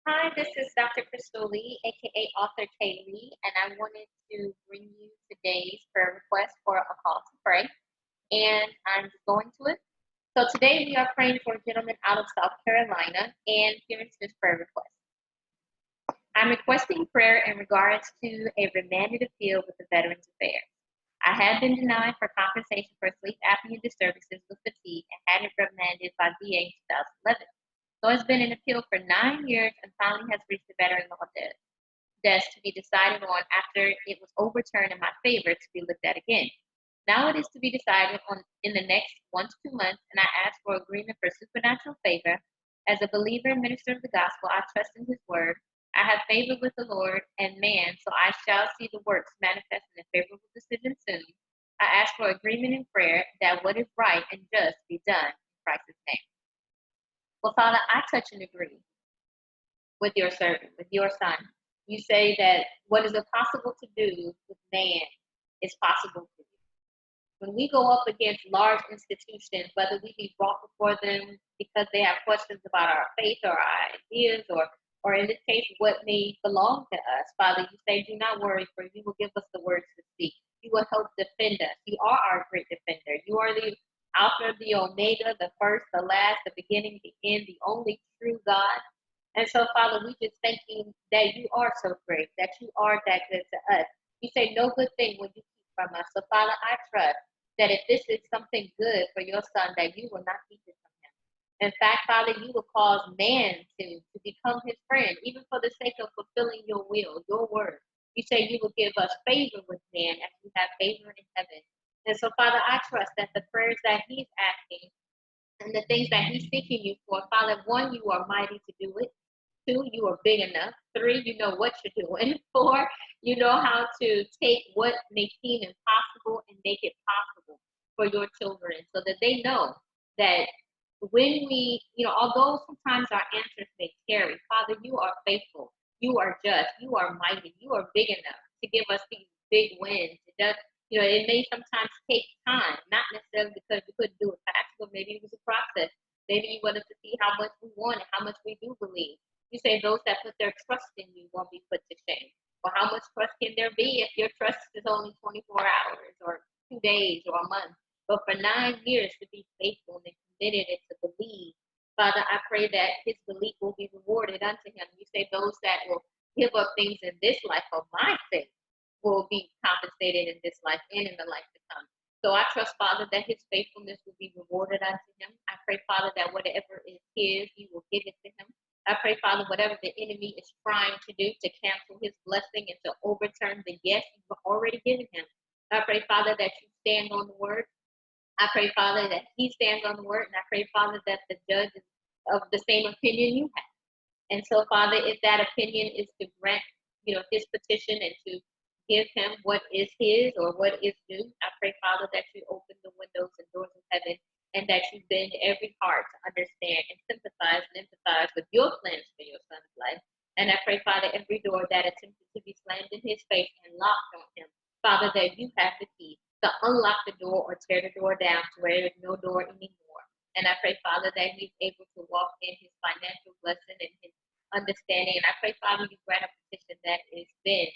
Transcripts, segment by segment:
Hi, this is Dr. Crystal Lee, aka Author KLE, and I wanted to bring you today's prayer request for a call to pray. And I'm just going to it. So today we are praying for a gentleman out of South Carolina, and here's his prayer request. I'm requesting prayer in regards to a remanded appeal with the Veterans Affairs. I have been denied for compensation for sleep apnea disturbances with fatigue and had it remanded by VA in 2011. So it's been an appeal for 9 years and finally has reached the veteran law desk to be decided on after it was overturned in my favor to be looked at again. Now it is to be decided on in the next 1 to 2 months, and I ask for agreement for supernatural favor. As a believer and minister of the gospel, I trust in his word. I have favor with the Lord and man, so I shall see the works manifest in a favorable decision soon. I ask for agreement in prayer that what is right and just be done in Christ's name. Well, Father, I touch and agree with your servant, with your son. You say that what is impossible to do with man is possible for you. When we go up against large institutions, whether we be brought before them because they have questions about our faith or our ideas, or in this case, what may belong to us, Father, you say, do not worry, for you will give us the words to speak. You will help defend us. You are our great defender. You are the Alpha, the Omega, the first, the last, the beginning, the end, the only true God. And so, Father, we just thank you that you are so great, that you are that good to us. You say no good thing will you keep from us. So, Father, I trust that if this is something good for your son, that you will not keep it from him. In fact, Father, you will cause man to become his friend, even for the sake of fulfilling your will, your word. You say you will give us favor with man as we have favor in heaven. And so, Father, I trust that the prayers that he's asking and the things that he's seeking you for, Father, one, you are mighty to do it. Two, you are big enough. Three, you know what you're doing. Four, you know how to take what may seem impossible and make it possible for your children so that they know that when we, although sometimes our answers may tarry, Father, you are faithful. You are just. You are mighty. You are big enough to give us these big wins. It does, it may sometimes take time, not necessarily because you couldn't do it fast, but maybe it was a process. Maybe you wanted to see how much we want and how much we do believe. You say those that put their trust in you won't be put to shame. Well, how much trust can there be if your trust is only 24 hours or 2 days or a month? But for 9 years to be faithful and committed and to believe, Father, I pray that his belief will be rewarded unto him. You say those that will give up things in this life for my sake will be compensated in this life and in the life to come. So I trust, Father, that his faithfulness will be rewarded unto him. I pray, Father, that whatever is his, you will give it to him. I pray, Father, whatever the enemy is trying to do to cancel his blessing and to overturn the yes you've already given him. I pray, Father, that you stand on the word. I pray, Father, that he stands on the word. And I pray, Father, that the judge is of the same opinion you have. And so, Father, if that opinion is to grant, his petition and to give him what is his or what is due, I pray, Father, that you open the windows and doors of heaven and that you bend every heart to understand and sympathize and empathize with your plans for your son's life. And I pray, Father, every door that attempted to be slammed in his face and locked on him, Father, that you have the key to unlock the door or tear the door down to where there's no door anymore. And I pray, Father, that he's able to walk in his financial blessing and his understanding. And I pray, Father, you grant a petition that has been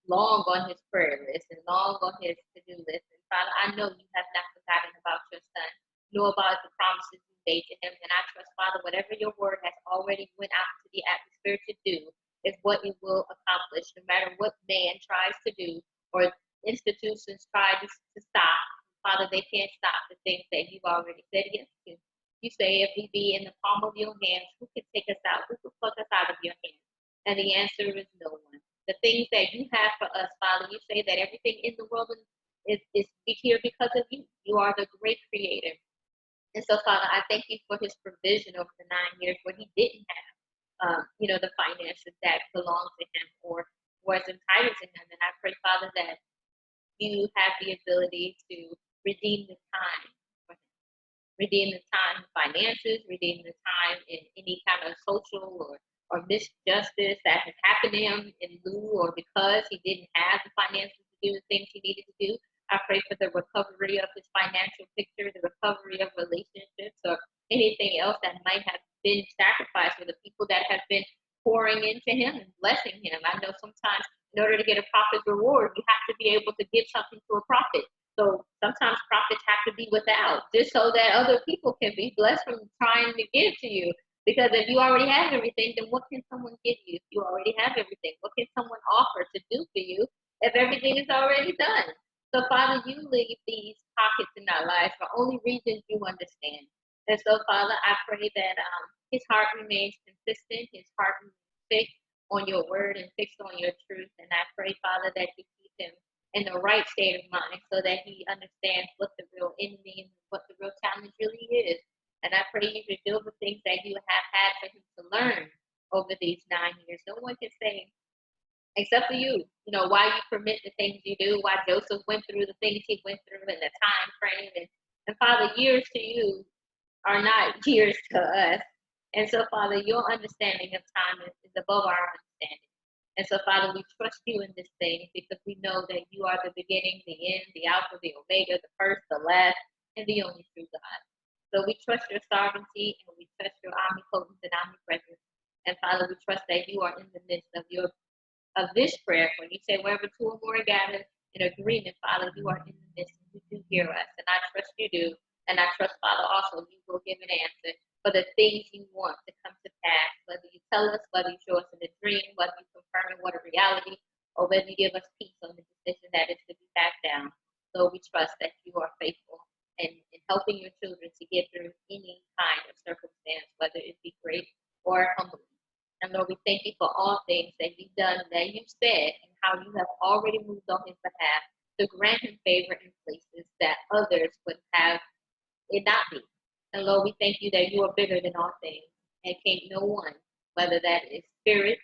long on his prayer list and long on his to-do list. And Father, I know you have not forgotten about your son, nor about the promises you made to him. And I trust, Father, whatever your word has already went out into the atmosphere to do is what it will accomplish, no matter what man tries to do or institutions try to stop. Father, they can't stop the things that you've already said yes to. You say if we be in the palm of your hands, who can take us out? Who can pluck us out of your hands? And the answer is no one. The things that you have for us, Father, you say that everything in the world is here because of you. You are the great creator. And so, Father, I thank you for his provision over the 9 years where he didn't have, the finances that belong to him or was entitled to him. And I pray, Father, that you have the ability to redeem the time for him. Redeem the time in finances, redeem the time in any kind of social or misjustice that has happened to him in lieu or because he didn't have the finances to do the things he needed to do. I pray for the recovery of his financial picture, the recovery of relationships, or anything else that might have been sacrificed, or the people that have been pouring into him and blessing him. I know sometimes in order to get a prophet's reward, you have to be able to give something to a prophet. So sometimes prophets have to be without, just so that other people can be blessed from trying to give to you. Because if you already have everything, then what can someone give you if you already have everything? What can someone offer to do for you if everything is already done? So, Father, you leave these pockets in our lives for only reasons you understand. And so, Father, I pray that his heart remains consistent, his heart remains fixed on your word and fixed on your truth. And I pray, Father, that you keep him in the right state of mind so that he understands what the real enemy and what the real challenge really is. And I pray you reveal the things that you have had for him to learn over these 9 years. No one can say, except for you, why you permit the things you do, why Joseph went through the things he went through in the time frame. And Father, years to you are not years to us. And so, Father, your understanding of time is above our understanding. And so, Father, we trust you in this thing because we know that you are the beginning, the end, the Alpha, the Omega, the first, the last, and the only true God. So we trust your sovereignty and we trust your omnipotence and omnipresence. And Father, we trust that you are in the midst of this prayer. When you say wherever two or more are gathered in agreement, Father, you are in the midst and you do hear us. And I trust you do. And I trust, Father, also you will give an answer for the things you want to come to pass, whether you tell us, whether you show us in a dream, whether you confirm in what a reality, or whether you give us peace on the decision that is to be back down. So we trust that you are faithful in helping your children to get through any kind of circumstance, whether it be great or humble. And Lord, we thank you for all things that you've done, that you've said, and how you have already moved on his behalf to grant him favor in places that others would have it not be. And Lord, we thank you that you are bigger than all things, and can't no one, whether that is spirit,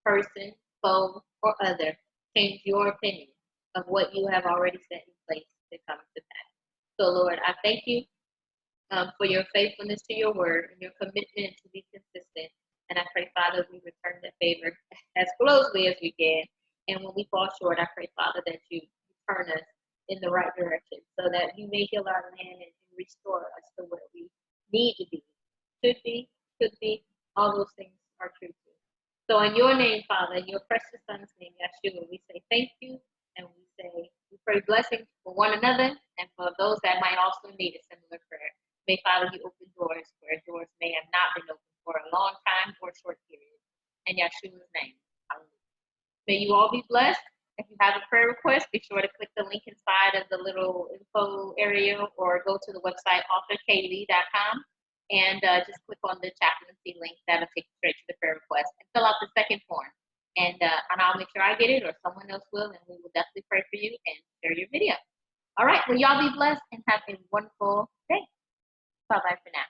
person, foe, or other, change your opinion of what you have already set in place to come to pass. So Lord, I thank you for your faithfulness to your word and your commitment to be consistent. And I pray, Father, we return that favor as closely as we can. And when we fall short, I pray, Father, that you turn us in the right direction so that you may heal our land and restore us to where we need to be, should be, all those things are true too. So in your name, Father, in your precious Son's name, Yeshua, we say thank you, and we pray blessings for one another and for those that might also need a similar prayer. May, Father, you open doors where doors may have not been opened for a long time or a short period. In Yeshua's name, hallelujah. May you all be blessed. If you have a prayer request, be sure to click the link inside of the little info area or go to the website authorkle.com and just click on the chaplaincy link. That'll take you straight to the prayer request and fill out the second form. And I'll make sure I get it or someone else will, and we will definitely pray for you and share your video. All right, well, y'all be blessed and have a wonderful day. Bye-bye for now.